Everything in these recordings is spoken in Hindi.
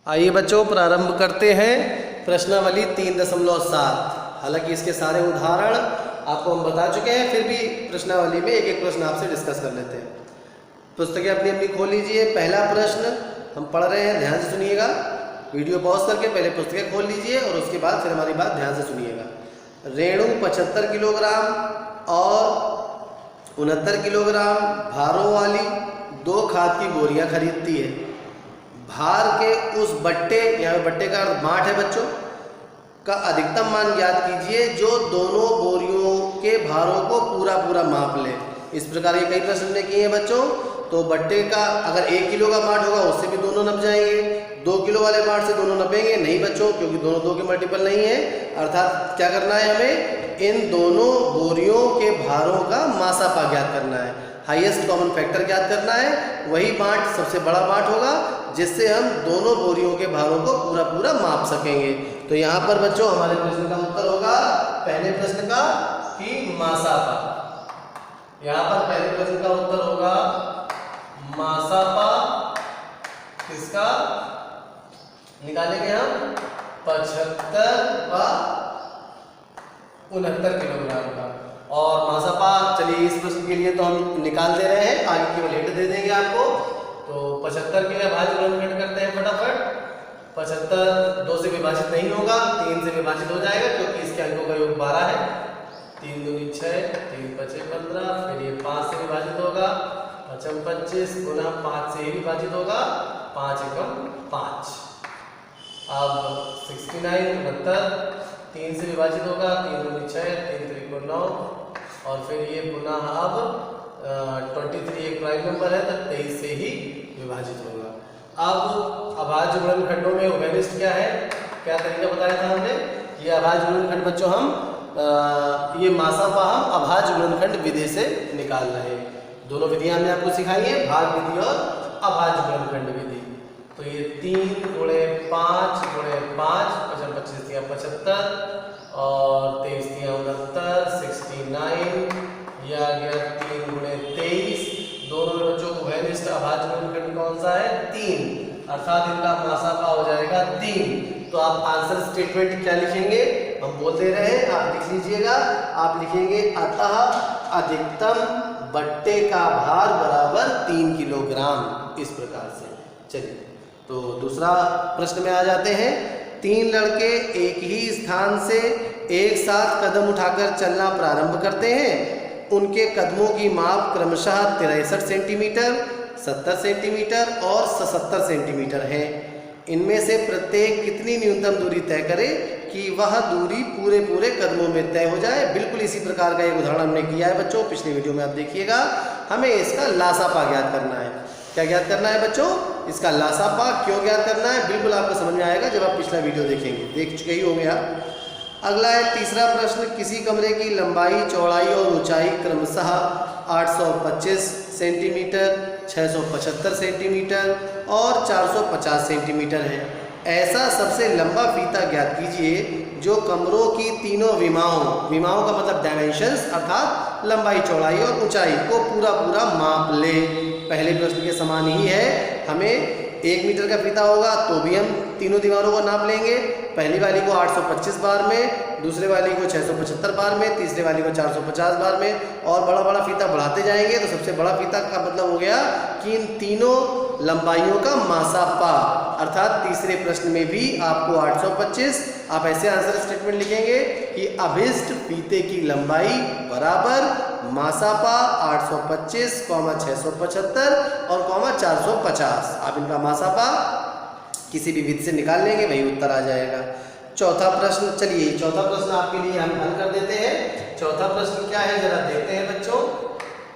आइए बच्चों प्रारंभ करते हैं प्रश्नावली 3.7। हालांकि इसके सारे उदाहरण आपको हम बता चुके हैं, फिर भी प्रश्नावली में एक एक प्रश्न आपसे डिस्कस कर लेते हैं। पुस्तकें अपनी अपनी खोल लीजिए। पहला प्रश्न हम पढ़ रहे हैं, ध्यान से सुनिएगा। वीडियो पॉज करके पहले पुस्तकें खोल लीजिए और उसके बाद फिर हमारी बात ध्यान से सुनिएगा। रेणु 75 किलोग्राम और 69 किलोग्राम भारों वाली 2 खाद की बोरियां खरीदती है। भार के उस बट्टे, यहाँ बट्टे का अर्थ बाँट है बच्चों, का अधिकतम मान ज्ञात कीजिए जो दोनों बोरियों के भारों को पूरा पूरा माप ले। इस प्रकार के कई प्रश्न ने किए हैं बच्चों। तो बट्टे का अगर 1 किलो का बाट होगा उससे भी दोनों नप जाएंगे, 2 किलो वाले बाट से दोनों नपेंगे नहीं बच्चों, क्योंकि दोनों 2 के मल्टीपल नहीं है। अर्थात क्या करना है, हमें इन दोनों बोरियों के भारों का मासापा ज्ञात करना है, हाईएस्ट कॉमन फैक्टर ज्ञात करना है। वही बाट सबसे बड़ा बाट होगा जिससे हम दोनों बोरियों के भारों को पूरा पूरा माप सकेंगे। तो यहाँ पर बच्चों हमारे प्रश्न का उत्तर होगा पहले प्रश्न का कि मासापा। यहाँ पर पहले प्रश्न का उत्तर होगा मासापा किसका निकालेंगे हम, 75 व 69 किलोग्राम का। और मासापा चलिए इस प्रश्न के लिए तो हम निकाल दे रहे हैं, आगे केवल हिंट दे देंगे आपको। तो 75 के लिए भाज्य गुणनखंड करते हैं फटाफट। 75 2 से विभाजित नहीं होगा, 3 से विभाजित हो जाएगा क्योंकि इसके अंकों का योग 12 है। 3 दूनी 6, 3 5 15, फिर ये 5 से विभाजित होगा, 5 25 गुना 5 से ही विभाजित होगा, 5 एकम 5। अब 69 69 3 से विभाजित होगा, 3 दूनी 6, 3 3 9, और फिर ये पुनः अब 23 एक प्राइम नंबर है तो 23 से ही विभाजित होगा। अब अभाज्य गुणनखंडों में उभयनिष्ठ क्या है, क्या तरीका बताया था हमने। ये अभाज्य गुणनखंड बच्चों हम ये मासापा हम अभाज्य गुणनखंड विधि से निकाल रहे हैं। दोनों विधियां हमने आपको सिखाई है, भाग विधि और अभाज्य गुणनखंड विधि। तो ये 3 गुणे 5 गुणे 5 55 25 75 और 23 69 69, यह आ गया 3 गुणे 23। दोनों बच्चों को उभयनिष्ठ अभाज्य गुणनखंड कौन सा है, 3, अर्थात इनका मासापा हो जाएगा 3। तो आप आंसर स्टेटमेंट क्या लिखेंगे, हम बोल दे रहे हैं, आप लिख लीजिएगा। आप लिखेंगे अतः अधिकतम बट्टे का भार बराबर 3 किलोग्राम, इस प्रकार से। चलिए तो दूसरा प्रश्न में आ जाते हैं। 3 लड़के एक ही स्थान से एक साथ कदम उठाकर चलना प्रारंभ करते हैं। उनके कदमों की माप क्रमशः 63 सेंटीमीटर, 70 सेंटीमीटर और 77 सेंटीमीटर है। इनमें से प्रत्येक कितनी न्यूनतम दूरी तय करे कि वह दूरी पूरे पूरे कदमों में तय हो जाए। बिल्कुल इसी प्रकार का एक उदाहरण हमने किया है बच्चों, पिछली वीडियो में आप देखिएगा। हमें इसका लासापा ज्ञात करना है। क्या ज्ञात करना है बच्चों, इसका लासापा। क्यों ज्ञात करना है, बिल्कुल आपको समझ में आएगा जब आप पिछला वीडियो देखेंगे, देख चुके ही होंगे आप। अगला है तीसरा प्रश्न। किसी कमरे की लंबाई, चौड़ाई और ऊंचाई क्रमशः 825 सेंटीमीटर, 675 सेंटीमीटर और 450 सेंटीमीटर है। ऐसा सबसे लंबा फीता ज्ञात कीजिए जो कमरों की तीनों विमाओं का मतलब डायमेंशंस, अर्थात लंबाई, चौड़ाई और ऊंचाई को पूरा पूरा माप ले। पहले प्रश्न के समान ही है। हमें 1 मीटर का फीता होगा तो भी हम तीनों दीवारों को नाप लेंगे। पहली वाली को 825 बार में, दूसरे वाली को 675 बार में, तीसरे वाली को 450 बार में, और बड़ा बड़ा फीता बढ़ाते जाएंगे। तो सबसे बड़ा फीता का मतलब हो गया कि इन तीनों लंबाइयों का मासापा, अर्थात तीसरे प्रश्न में भी आपको 825। आप ऐसे आंसर स्टेटमेंट लिखेंगे कि अभिष्ट फीते की लंबाई बराबर मासापा 825, 675 और 450। आप इनका मासापा किसी भी विधि से निकाल लेंगे, वही उत्तर आ जाएगा। चौथा प्रश्न, चलिए चौथा प्रश्न आपके लिए हम हल कर देते हैं। चौथा प्रश्न क्या है जरा देखते हैं बच्चों।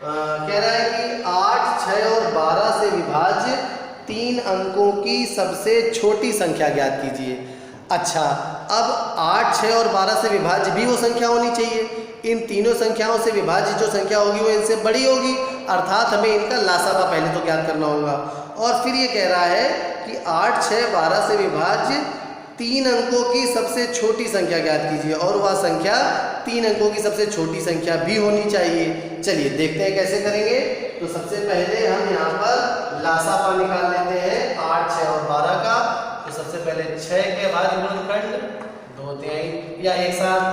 कह रहा है कि 8, 6 और 12 से विभाज्य 3 अंकों की सबसे छोटी संख्या ज्ञात कीजिए। अच्छा, अब 8, 6 और 12 से विभाज्य भी वो संख्या होनी चाहिए। इन तीनों संख्याओं से विभाज्य जो संख्या होगी वो इनसे बड़ी होगी, अर्थात हमें इनका लासापा पहले तो ज्ञात करना होगा। और फिर ये कह रहा है कि 8, 6, 12 से विभाज्य 3 अंकों की सबसे छोटी संख्या ज्ञात कीजिए, और वह संख्या 3 अंकों की सबसे छोटी संख्या भी होनी चाहिए। चलिए देखते हैं कैसे करेंगे। तो सबसे पहले हम यहाँ पर लासापा निकाल लेते हैं 8, 6 और 12 का। तो सबसे पहले 6 के अभाज्य गुणनखंड 2/3 या एक साथ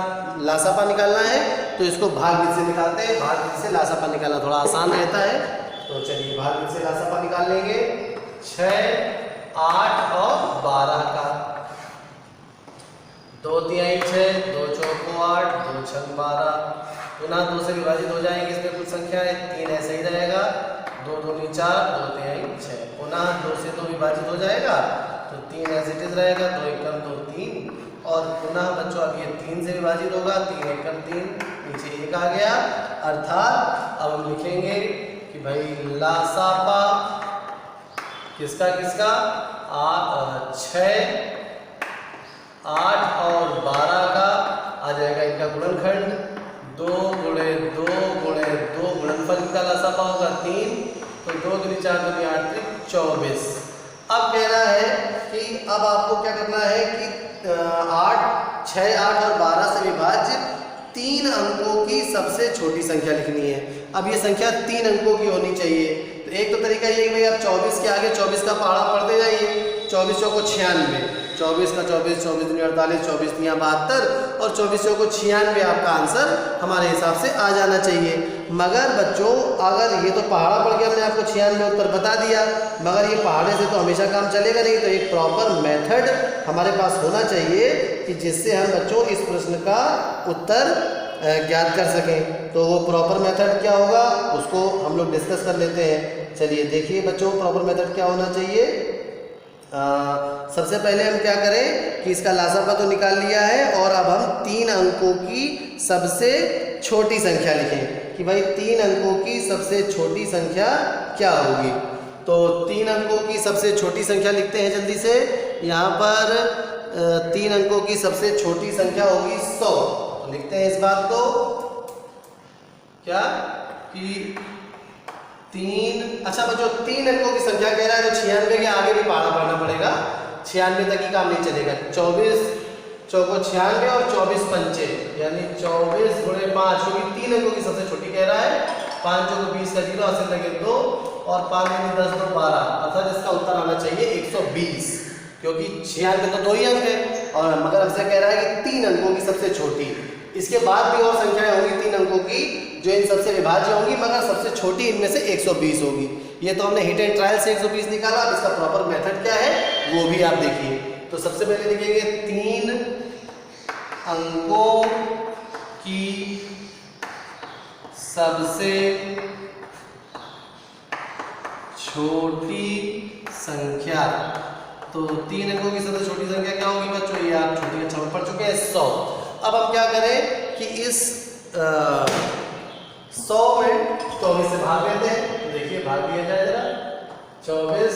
लासापा निकालना है तो इसको भाग विधि से निकालते हैं। भाग विधि से लासापा निकालना थोड़ा आसान रहता है, तो चलिए भाग विधि से लासापा निकाल लेंगे। 6, 8 और 12 का 2/3 6, 2 चौको 8, 2 छक 12, पुनः 2 से विभाजित हो जाएंगे। इसमें कुछ संख्या है 3 ऐसे ही रहेगा, 2 दूनी 4, 2/3 6, पुनः 2 से 2 विभाजित हो जाएगा तो 3 एज इट इज रहेगा, 2 एकम 2 3, और पुनः बच्चों अब ये 3 से विभाजित होगा, 3 एकम 3, नीचे 1 आ गया। अर्थात अब हम लिखेंगे कि भाई लासापा किसका किसका 6, 8 और 12 का आ जाएगा इनका गुणनखंड। 2 गुणे 2 गुणे 2 गुणनफल का लासापा होगा 3, तो 2 दूनी 4 दूनी 8 24। अब कह रहा है कि अब आपको क्या करना है कि 6, 8 और 12 से विभाज्य 3 अंकों की सबसे छोटी संख्या लिखनी है। अब ये संख्या 3 अंकों की होनी चाहिए। तो एक तो तरीका ये है कि भाई आप 24 के आगे 24 का पहाड़ा पढ़ते जाइए। 24 चौको 96, 24 का 24, 24 दूनी 48, 24 तियाँ 72 और 24 चौको 96 आपका आंसर हमारे हिसाब से आ जाना चाहिए। मगर बच्चों अगर ये तो पहाड़ा पढ़ के हमने आपको 96 उत्तर बता दिया, मगर ये पहाड़े से तो हमेशा काम चलेगा नहीं। तो एक प्रॉपर मेथड हमारे पास होना चाहिए कि जिससे हम बच्चों इस प्रश्न का उत्तर ज्ञात कर सकें। तो वो प्रॉपर मेथड क्या होगा उसको हम लोग डिस्कस कर लेते हैं। चलिए देखिए बच्चों प्रॉपर मेथड क्या होना चाहिए। सबसे पहले हम क्या करें कि इसका लासापा तो निकाल लिया है और अब हम 3 अंकों की सबसे छोटी संख्या लिखें कि भाई 3 अंकों की सबसे छोटी संख्या क्या होगी। तो 3 अंकों की सबसे छोटी संख्या लिखते हैं जल्दी से। यहाँ पर 3 अंकों की सबसे छोटी संख्या होगी 100। लिखते हैं इस बात को क्या कि 3, अच्छा बच्चों 3 अंकों की संख्या कह रहा है तो 96 के आगे भी पहाड़ा पढ़ना पड़ेगा। 96 तक ही काम नहीं चलेगा। 24 चौको 96 और 24 पंचे यानी 24 गुणे 5, क्योंकि 3 अंकों की सबसे छोटी कह रहा है। 5 चौको 20 का 0 हासिल लगे 2 और 5 दूनी 10 2 12, अर्थात इसका उत्तर आना चाहिए 120, क्योंकि 96 तो 2 ही अंक है और मगर हमसे कह रहा है कि 3 अंकों की सबसे छोटी। इसके बाद भी और संख्याएं होंगी 3 अंकों की जो इन सबसे विभाज्य होंगी, मगर सबसे छोटी इनमें से 120 होगी। ये तो हमने हिट एंड ट्रायल से 120 निकाला। अब इसका प्रॉपर मेथड क्या है वो भी आप देखिए। तो सबसे पहले लिखेंगे 3 अंकों की सबसे छोटी संख्या। तो 3 अंकों की सबसे छोटी संख्या क्या होगी बच्चों, ये आप छोटी अच्छा में पढ़ चुके हैं 100। अब हम क्या करें कि इस 100 में 24 से भाग लेते हैं। तो देखिए भाग दिया जाए जरा। 24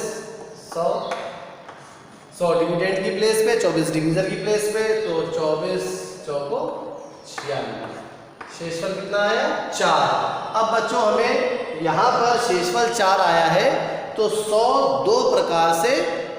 100 डिविडेंड की प्लेस पे, 24 डिवीजर की प्लेस पे, तो 24 चौको 96, शेषफल कितना आया 4। अब बच्चों हमें यहाँ पर शेषफल 4 आया है तो 100 2 प्रकार से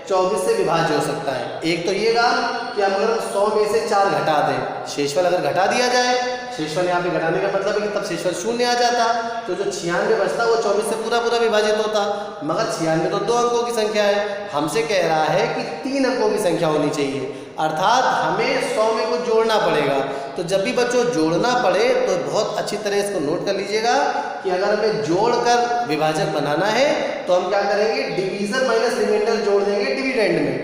24 से विभाज्य हो सकता है। एक तो ये कि हम अगर 100 में से 4 घटा दें, शेषफल अगर घटा दिया जाए, शेषफल यहाँ पे घटाने का मतलब है कि तब शेषफल 0 आ जाता, तो जो 96 बचता वो 24 से पूरा पूरा विभाजित होता। मगर 96 तो 2 अंकों की संख्या है। हमसे कह रहा है कि 3 अंकों की संख्या होनी चाहिए, अर्थात हमें 100 में कुछ जोड़ना पड़ेगा। तो जब भी बच्चों जोड़ना पड़े तो बहुत अच्छी तरह इसको नोट कर लीजिएगा कि अगर हमें जोड़कर विभाजक बनाना है तो हम क्या करेंगे, डिवीजर माइनस रिमाइंडर जोड़ देंगे डिविडेंड में।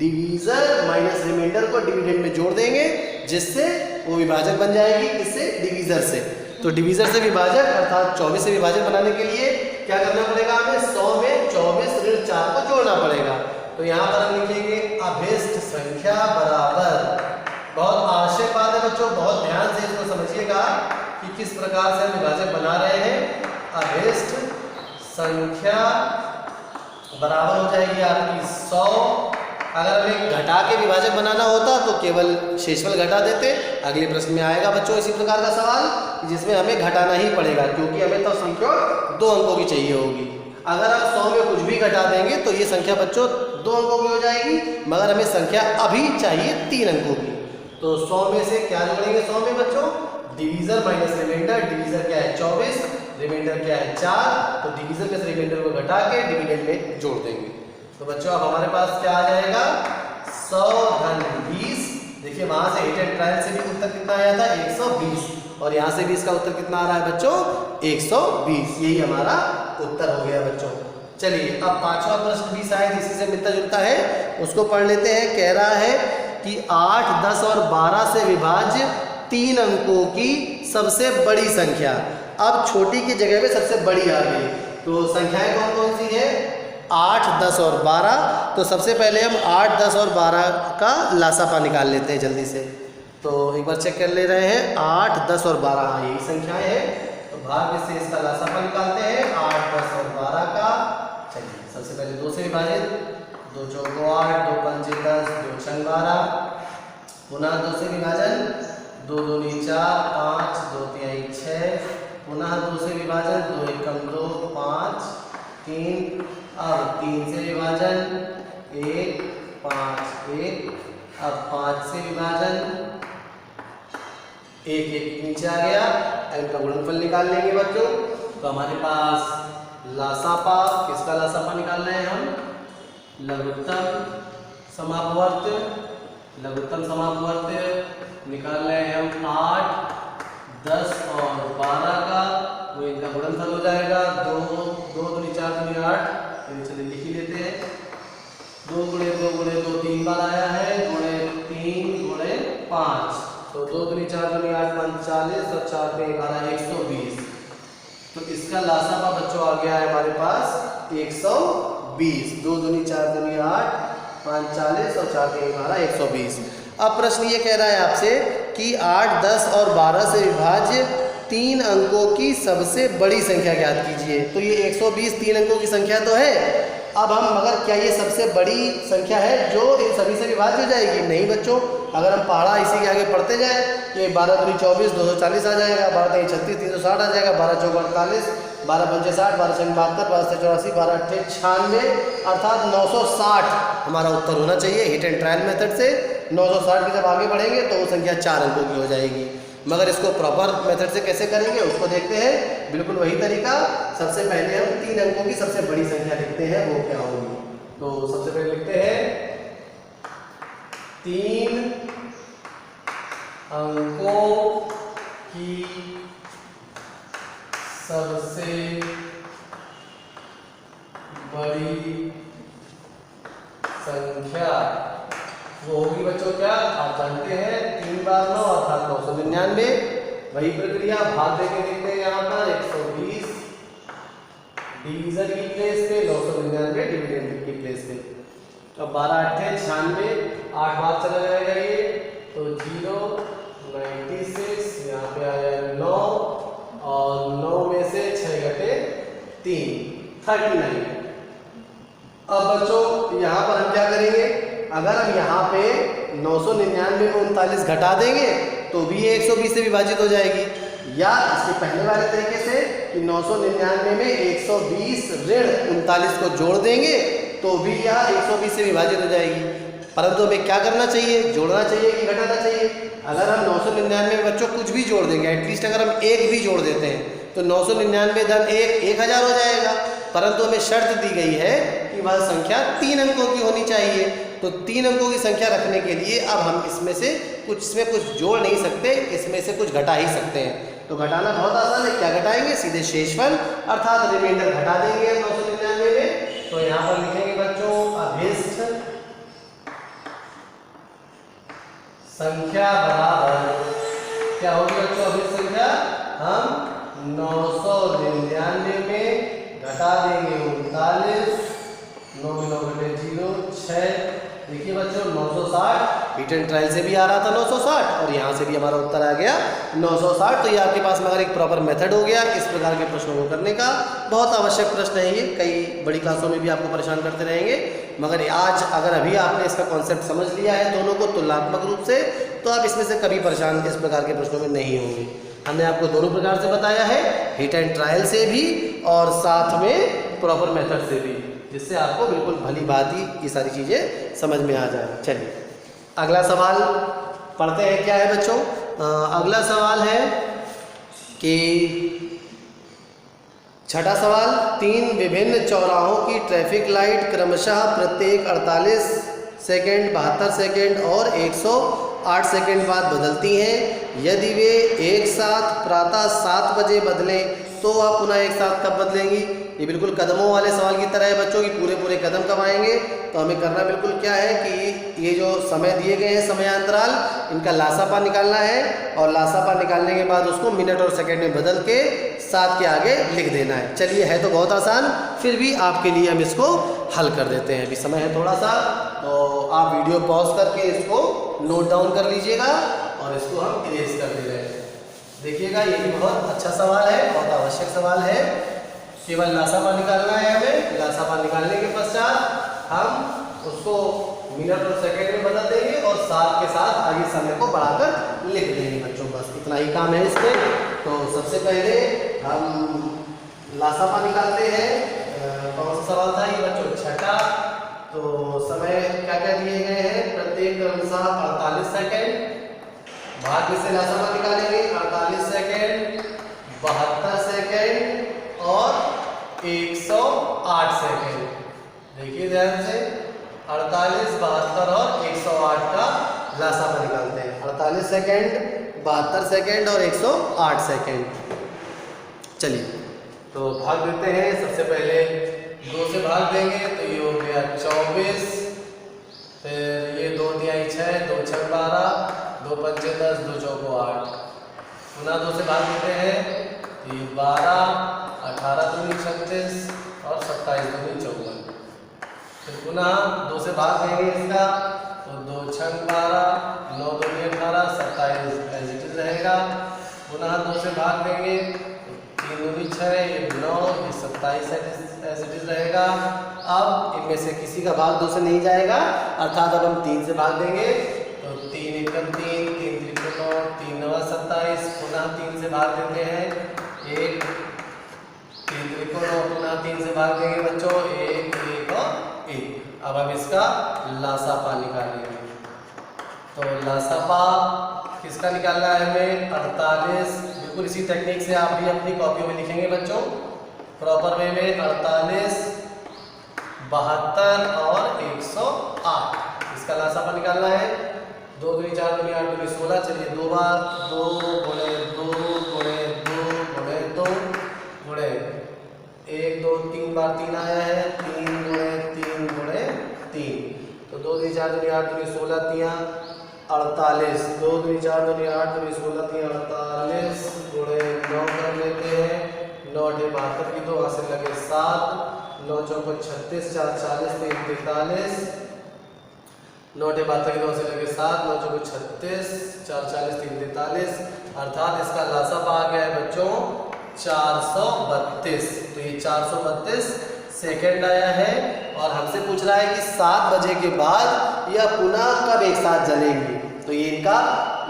डिवीजर माइनस रिमाइंडर को डिविडेंड में जोड़ देंगे जिससे वो विभाजक बन जाएगी इससे डिवीजर से। तो डिवीजर से विभाजक अर्थात 24 से विभाजक बनाने के लिए क्या करना पड़ेगा, हमें 100 में 24 ऋण 4 को जोड़ना पड़ेगा। तो यहाँ पर हम लिखेंगे अभिष्ट संख्या बराबर, बहुत आवश्यक बात है बच्चों, बहुत ध्यान से इसको समझिएगा कि किस प्रकार से हम विभाजक बना रहे हैं। अभिष्ट संख्या बराबर हो जाएगी आपकी 100। अगर हमें घटा के विभाजक बनाना होता तो केवल शेषफल घटा देते। अगले प्रश्न में आएगा बच्चों इसी प्रकार का सवाल जिसमें हमें घटाना ही पड़ेगा, क्योंकि हमें तो संख्या 2 अंकों की चाहिए होगी। अगर आप 100 में कुछ भी घटा देंगे तो ये संख्या बच्चों 2 अंकों की हो जाएगी, मगर हमें संख्या अभी चाहिए 3 अंकों की। तो 100 में से क्या जोड़ेंगे 100 में बच्चों, डिवीजर माइनस रिमाइंडर। डिवीजर क्या है 24, रिमाइंडर क्या है 4, तो डिवीजर में से रिमाइंडर को घटा के डिविडेंड में जोड़ देंगे। तो बच्चों अब हमारे पास क्या आ जाएगा, एंड ट्रायल से भी उत्तर कितना आया था 120, और यहाँ से भी इसका उत्तर कितना आ रहा है बच्चों 120। यही हमारा उत्तर हो गया बच्चों। चलिए अब पांचवा प्रश्न भी शायद इसी से मिलता जुलता है, उसको पढ़ लेते हैं। कह रहा है कि 8, 10 और 12 से विभाज्य 3 अंकों की सबसे बड़ी संख्या। अब छोटी की जगह पे सबसे बड़ी आ गई, तो संख्याएं कौन कौन सी है 8, 10 और 12। तो सबसे पहले हम 8, 10 और 12 का लासापा निकाल लेते हैं जल्दी से। तो एक बार चेक कर ले रहे हैं 8, 10 और 12 यही संख्याएं हैं, तो भाग्य से इसका लासापा निकालते हैं 8, 10 और 12 का। चलिए सबसे पहले 2 से विभाजित, 2 चौको 8, 2 पंचे 10, 2 छंग 12, पुनः 2 से विभाजन, 2 दूनी 4, 5, 2 तिहाई 6, पुनः 2 से विभाजन, 2 एकम 2, 5, 3, अब 3 से विभाजन 1, 5, 1, अब 5 से विभाजन 1, 1 नीचे आ गया। इनका गुणनफल निकाल लेंगे बच्चों, तो हमारे पास लासापा, किसका लासापा निकाल रहे हैं हम लघुत्तम समापवर्त, लघुत्तम समापवर्त निकाल रहे हैं हम 8, 10 और 12 का, वो इनका गुणनफल हो जाएगा 2, 2 दूनी 4 दूनी 8, चलिए लिख ही लेते हैं। 2 गुणे 2 गुणे 2 3 बार आया है, गुणे 3 गुणे 5, तो 2 दूनी 4 दूनी 8, 5 40 और 4 पे 11 120। तो इसका लासापा बच्चों आ गया है हमारे पास 120। 2 दूनी 4 दूनी 8, 5 40 और 4 पे 11 120। अब प्रश्न ये कह रहा है आपसे कि 8, 10 और 12 से विभाज्य 3 अंकों की सबसे बड़ी संख्या ज्ञात कीजिए। तो ये 120 3 अंकों की संख्या तो है, अब हम मगर क्या ये सबसे बड़ी संख्या है जो इन सभी से विभाज्य हो जाएगी? नहीं बच्चों, अगर हम पहाड़ा इसी के आगे पढ़ते जाए, ये 12 दूनी 24, 240 आ जाएगा, 12 तीन 36, 360 आ जाएगा, 12 चौक 48, 12 पंचे 60, 12 छः 72, 12 से 84, 12 अट्ठे 96, अर्थात 960 हमारा उत्तर होना चाहिए हिट एंड ट्रायल मेथड से। 960 के जब आगे बढ़ेंगे तो वो संख्या 4 अंकों की हो जाएगी। मगर इसको प्रॉपर मेथड से कैसे करेंगे उसको देखते हैं। बिल्कुल वही तरीका, सबसे पहले हम 3 अंकों की सबसे बड़ी संख्या लिखते हैं, वो क्या होगी। तो सबसे पहले लिखते हैं 3 अंकों की सबसे बड़ी संख्या वो होगी बच्चों क्या, आप जानते हैं 3 बार 9 अर्थात 999। वही प्रक्रिया भाग देके देखते हैं यहाँ पर 120 डिवीजन की प्लेस पे, 999 डिविडेंड की प्लेस पे। अब 12 अट्ठे 96, 8 बार चला जाएगा ये, तो 0 96, यहाँ पे आया 9 और 9 में से 6 घटे 3 39। अब बच्चों यहाँ पर हम क्या करेंगे, अगर हम यहाँ पे 999 में 39 घटा देंगे तो भी ये 120 से विभाजित हो जाएगी, या इसके पहले वाले तरीके से कि 999 में 120 ऋण 39 को जोड़ देंगे तो भी यह 120 से विभाजित हो जाएगी। परंतु हमें क्या करना चाहिए, जोड़ना चाहिए कि घटाना चाहिए? अगर हम 999 में बच्चों कुछ भी जोड़ देंगे, एटलीस्ट अगर हम 1 भी जोड़ देते हैं तो 999 धन 1 1000 हो जाएगा। परंतु हमें शर्त दी गई है कि वह संख्या 3 अंकों की होनी चाहिए। तो 3 अंकों की संख्या रखने के लिए अब हम इसमें कुछ जोड़ नहीं सकते, इसमें से कुछ घटा ही सकते हैं। तो घटाना बहुत आसान है, क्या घटाएंगे, सीधे शेषफल अर्थात रिमाइंडर घटा देंगे 999 में। तो यहाँ पर लिखेंगे बच्चों अभिष्ट संख्या बराबर क्या होगी बच्चों, अभिष्ट संख्या हम 999 में घटा देंगे 39, 9 में 9 घटे 0 6। देखिए बच्चों 960 हिट एंड ट्रायल से भी आ रहा था 960 और यहाँ से भी हमारा उत्तर आ गया 960। तो ये आपके पास मगर एक प्रॉपर मेथड हो गया इस प्रकार के प्रश्नों को करने का। बहुत आवश्यक प्रश्न है ये, कई बड़ी क्लासों में भी आपको परेशान करते रहेंगे। मगर आज अगर अभी आपने इसका कॉन्सेप्ट समझ लिया है दोनों को तुलनात्मक रूप से, तो आप इसमें से कभी परेशान इस प्रकार के प्रश्नों में नहीं होंगे। हमने आपको दोनों प्रकार से बताया है, हिट एंड ट्रायल से भी और साथ में प्रॉपर मेथड से भी, जिससे आपको बिल्कुल भली भांति ये सारी चीज़ें समझ में आ जाए। चलिए अगला सवाल पढ़ते हैं। क्या है बच्चों, अगला सवाल है कि छठा सवाल, 3 विभिन्न चौराहों की ट्रैफिक लाइट क्रमशः प्रत्येक 48 सेकेंड, 72 सेकेंड और 8 सेकंड बाद बदलती हैं। यदि वे एक साथ प्रातः 7 बजे बदलें तो आप पुनः एक साथ कब बदलेंगी? ये बिल्कुल कदमों वाले सवाल की तरह है बच्चों की, पूरे पूरे कदम कब आएंगे। तो हमें करना बिल्कुल क्या है कि ये जो समय दिए गए हैं समयांतराल, इनका लासापा निकालना है और लासापा निकालने के बाद उसको मिनट और सेकंड में बदल के 7 के आगे लिख देना है। चलिए, है तो बहुत आसान, फिर भी आपके लिए हम इसको हल कर देते हैं। अभी समय है थोड़ा सा, तो आप वीडियो पॉज करके इसको नोट डाउन कर लीजिएगा और इसको हम इरेज कर दे रहे हैं। देखिएगा, ये भी बहुत अच्छा सवाल है, बहुत आवश्यक सवाल है। केवल लासापा निकालना है हमें। लासापा निकालने के पश्चात हम उसको मिनट और सेकंड में बदल देंगे और 7 के साथ आगे समय को बढ़ाकर लिख देंगे बच्चों। बस इतना ही काम है इसमें। तो सबसे पहले हम लासापा निकालते हैं। कौन सा सवाल था ये बच्चों? छठा। तो समय क्या क्या दिए गए हैं? प्रत्येक क्रमशः 48 सेकेंड। भाग में से लासापा निकालेंगे। 48 सेकेंड, 72 सेकेंड और 108 सेकेंड। देखिए ध्यान से, 48, 72 और 108 का लासापा निकालते हैं। 48 सेकेंड, 72 सेकेंड और 108 सेकेंड। चलिए, तो भाग देते हैं। सबसे पहले 2 से भाग देंगे तो ये हो गया 24, फिर ये 2 तिहाई 6, 2 छक 12, 2 पंचे 10, 2 चौको 8। पुनः 2 से भाग देते हैं, ये 12, 18 दूनी 36 और 27 दूनी 54। फिर पुनः 2 से भाग देंगे इसका, तो 2 छक 12, 9 दूनी 18, 27 एज इट इज रहेगा। पुनः 2 से भाग देंगे, 3 दूनी 6, ये 9, ये 27 एज इट इज रहेगा। अब इनमें से किसी का भाग 2 से नहीं जाएगा, अर्थात अब हम 3 से भाग देंगे, तो 3 एकम 3, 3 त्रिकोण 9, 3 नवा 27। पुनः 3 से भाग देते हैं, 1, 3 त्रिकोण 9, पुनः 3 से भाग देंगे बच्चों, 1, 1 और 1। अब हम इसका लासापा निकालेंगे। तो लासापा किसका निकालना है हमें? 48। बिल्कुल इसी टेक्निक से आप भी अपनी कॉपी में लिखेंगे बच्चों, प्रॉपर वे में। 48, 72 और 108, इसका लासापा निकालना है। 2 दूनी 4 दूनी 8 दूनी 16। चलिए, 2 बार 2 गुणे 2 गुणे 2 गुणे 2 गुणे 1, 2, 3 बार 3 आया है, 3 गुणे 3 गुणे 3। तो 2 दूनी 4 दूनी 8 दूनी 16 तिया 48। 2 दूनी 4 दूनी 8 दूनी 16 तिया 48 गुणे 9 कर लेते हैं। 9 8 72 की 2 वहाँ से लगे 7, 9 चौको 36, 4 40, 3 43। 9 8 72 की 2 से लगे 7, 9 चौको 36, 4 40, 3 43। अर्थात इसका लासापा आ गया है बच्चों 432। तो ये 432 सेकेंड आया है और हमसे पूछ रहा है कि 7 बजे के बाद या पुनः कब एक साथ जलेंगे। तो ये इनका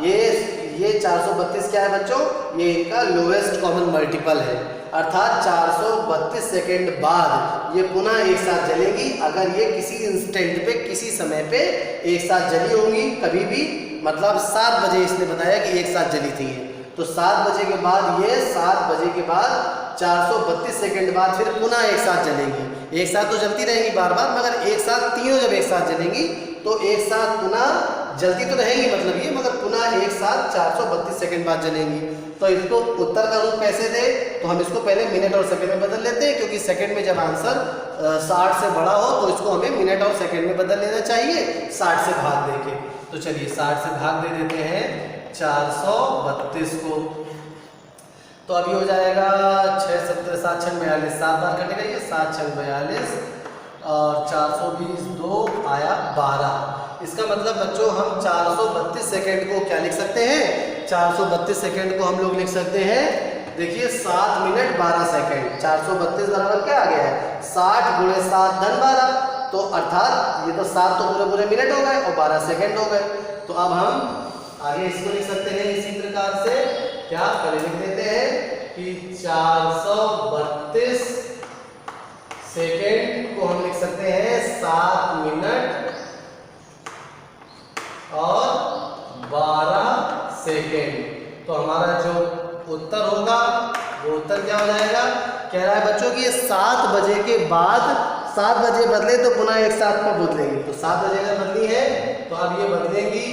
ये 432 क्या है बच्चों? ये इनका लोएस्ट कॉमन मल्टीपल है, अर्थात 432 सेकेंड बाद ये पुनः एक साथ जलेंगी। अगर ये किसी इंस्टेंट पे, किसी समय पे एक साथ जली होंगी कभी भी, मतलब 7 बजे इसने बताया कि एक साथ जली थी, तो 7 बजे के बाद ये 7 बजे के बाद 432 सेकेंड बाद फिर पुनः एक साथ जलेंगी। एक साथ तो जलती रहेंगी बार बार, मगर एक साथ तीनों जब एक साथ जलेंगी तो एक साथ पुनः जलती तो रहेंगी मतलब ये, मगर पुनः एक साथ 432 सेकेंड बाद जलेंगी। तो इसको उत्तर का रूप कैसे दे? तो हम इसको पहले मिनट और सेकंड में बदल लेते हैं, क्योंकि सेकंड में जब आंसर 60 से बड़ा हो तो इसको हमें मिनट और सेकंड में बदल लेना चाहिए 60 से भाग देके। तो चलिए 60 से भाग दे देते हैं 432 को। तो अभी हो जाएगा 6 7 7 6 42, 7 बार कटेगा ये, 7 6 42 और 420 2 आया 12। इसका मतलब बच्चों हम 432 सेकेंड को क्या लिख सकते हैं? 432 सेकेंड को हम लोग लिख सकते हैं, देखिए 7 मिनट 12 सेकेंड। 432 बराबर क्या आ गया है? 60 गुणे 7 धन 12। तो अर्थात ये तो 7 तो पूरे पूरे मिनट हो गए और 12 सेकेंड हो गए। तो अब हम आगे इसको लिख सकते हैं इसी प्रकार से, क्या पहले लिख देते हैं कि 432 सेकेंड को हम लिख सकते हैं 7 मिनट और 12 सेकेंड। तो हमारा जो उत्तर होगा वो उत्तर क्या हो जाएगा? कह रहा है बच्चों कि ये 7 बजे के बाद 7 बजे बदले तो पुनः एक साथ को बदलेंगे। तो 7 बजे अगर बदली है तो अब ये बदलेंगी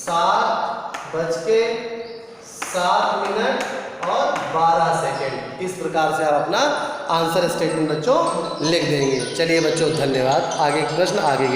7:07 इस प्रकार से आप अपना आंसर स्टेटमेंट बच्चों लिख देंगे। चलिए बच्चों धन्यवाद। आगे के प्रश्न आगे की